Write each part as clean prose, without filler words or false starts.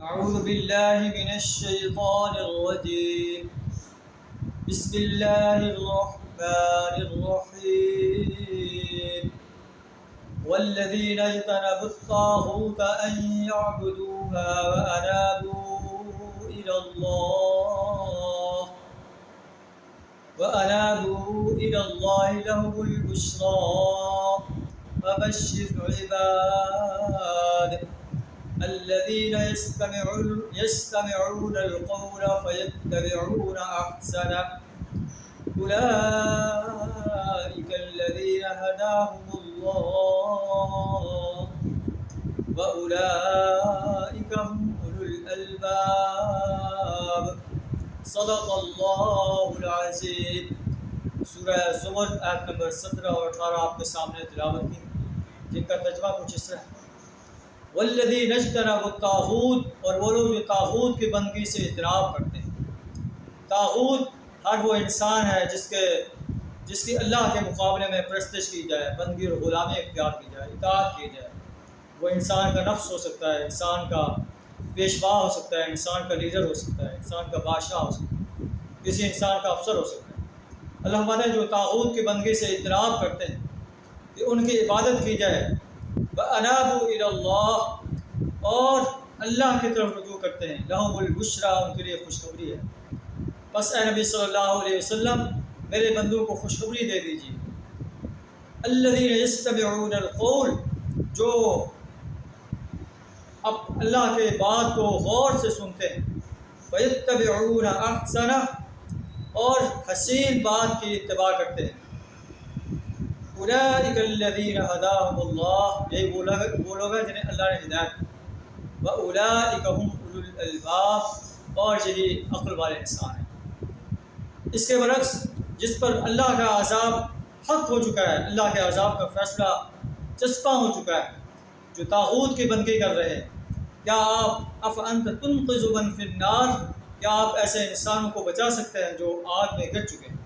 أعوذ بالله من الشيطان الرجيم. بسم الله الرحمن الرحيم. والذين اجتنبوا الطاغوت أن يعبدوها وأنابوا إلى الله لهم البشرى فبشر عباد الذين يستمعون القول فيتبعون أحسنه أولئك الذين هداهم الله وأولئك هم أولو الألباب. صدق اللہ العظیم. سورہ زمر آیت نمبر 17 اور 18 آپ کے سامنے تلاوت کی، جن کا ترجمہ کچھ اس طرح: والذین اجتنبوا الطاغوت، اور وہ لوگ جو طاغوت کی بندگی سے اجتناب کرتے ہیں. طاغوت ہر وہ انسان ہے جس کی اللہ کے مقابلے میں پرستش کی جائے، بندگی اور غلامی اختیار کی جائے، اطاعت کی جائے. وہ انسان کا نفس ہو سکتا ہے، انسان کا پیشوا ہو سکتا ہے، انسان کا لیڈر ہو سکتا ہے، انسان کا بادشاہ ہو سکتا ہے، کسی انسان کا افسر ہو سکتا ہے. اللہ ہمارے جو طاغوت کی بندگی سے اجتناب کرتے ہیں کہ ان کی عبادت کی جائے، وَأَنَابُوا إِلَى اللَّهِ، اور اللہ کی طرف رجوع کرتے ہیں، لَهُمُ الْبُشْرَىٰ، ان کے لیے خوشخبری ہے. بس اے نبی صلی اللہ علیہ وسلم میرے بندوں کو خوشخبری دے دیجیے. الَّذِينَ يَسْتَمِعُونَ الْقَوْلَ، جو اب اللہ کے بات کو غور سے سنتے ہیں، فَيَتَّبِعُونَ أَحْسَنَهُ، اور حسین بات کی اتباع کرتے ہیں. أُولَٰئِكَ الَّذِينَ هَدَاهُمُ اللَّهُ، یہ وہ لوگ ہیں جنہیں اللہ نے ہدایت دی. وَأُولَٰئِكَ هُمْ أُولُو الْأَلْبَابِ، اور یہی عقل والے انسان ہیں. اس کے برعکس جس پر اللہ کا عذاب حق ہو چکا ہے، اللہ کے عذاب کا فیصلہ چسپاں ہو چکا ہے، جو طاغوت کی بندگی کر رہے ہیں، کیا آپ أَفَأَنْتَ تُنْقِذُ مَنْ فِي النَّارِ، کیا آپ ایسے انسانوں کو بچا سکتے ہیں جو آگ میں گر چکے ہیں؟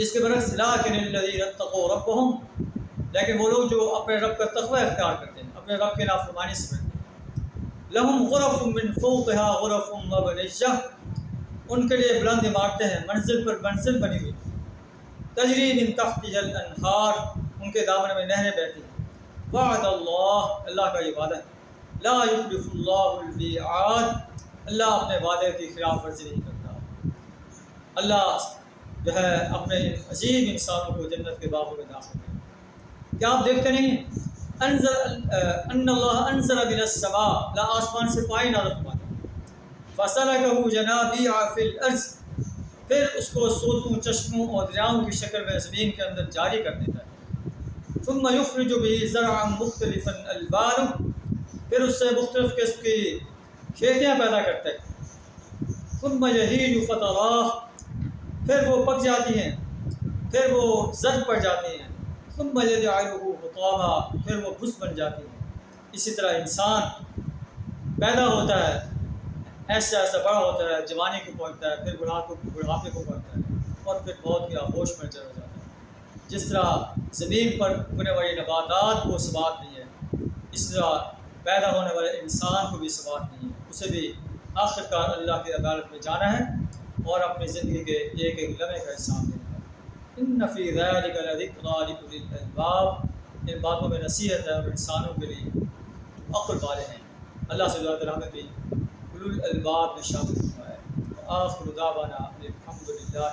اس کے برعکس لَٰكِنِ الَّذِينَ اتَّقَوْا رَبَّهُمْ، لیکن وہ لوگ جو اپنے رب کا تقوی اختیار کرتے ہیں، اپنے رب کی نافرمانی سے بچتے ہیں. لَهُمْ غُرَفٌ مِّن فَوْقِهَا غُرَفٌ مَّبْنِيَّةٌ، ان کے لیے بلند عمارتیں ہیں، منزل پر منزل بنی ہوئی. تجری من تحتها الانہار، ان کے دامن میں نہریں بہتی ہیں. وعد اللہ، اللہ کا یہ وعدہ ہے. لا یخلف اللہ المیعاد، اللہ اپنے وعدے کی خلاف ورزی نہیں کرتا. اللہ جو ہے اپنے عظیم انسانوں کو جنت کے باغوں میں داخل کرے. کیا آپ دیکھتے نہیں ان اللہ انزل من السماء، اللہ آسمان سے پانی نازل فرماتا ہے. فسلکہ جنابیع فی الارض، پھر اس کو سوتوں، چشموں اور دریاؤں کی شکل میں زمین کے اندر جاری کر دیتا ہے. ثم یخرج به زرعا مختلفا الوانہ، پھر اس سے مختلف قسم کی کھیتیاں پیدا کرتا ہے. ثم یہیج فتراہ، پھر وہ پک جاتی ہیں، پھر وہ زرد پڑ جاتی ہیں. ثم یجعلہ حطاما، پھر وہ بھس بن جاتی ہیں. اسی طرح انسان پیدا ہوتا ہے، ایسا ایسا بڑا ہوتا ہے، جوانی کو پہنچتا ہے، پھر بڑھاپے کو پہنچتا ہے، اور پھر موت کے آغوش میں چلا جاتا ہے. جس طرح زمین پر اگنے والی نباتات کو ثبات نہیں ہے، اس طرح پیدا ہونے والے انسان کو بھی ثبات نہیں ہے. اسے بھی آخرکار اللہ کی عدالت میں جانا ہے اور اپنی زندگی کے ایک ایک لمحے کا حساب دینا ہے. ان فی ذلک لذکریٰ لأولی الالباب، ان باتوں میں نصیحت ہے اور انسانوں کے لیے عقل والے ہیں. اللہ سے دعا ہمیں بھی اولو الالباب میں شامل ہوا ہے. آخر دعوانا الحمدللہ.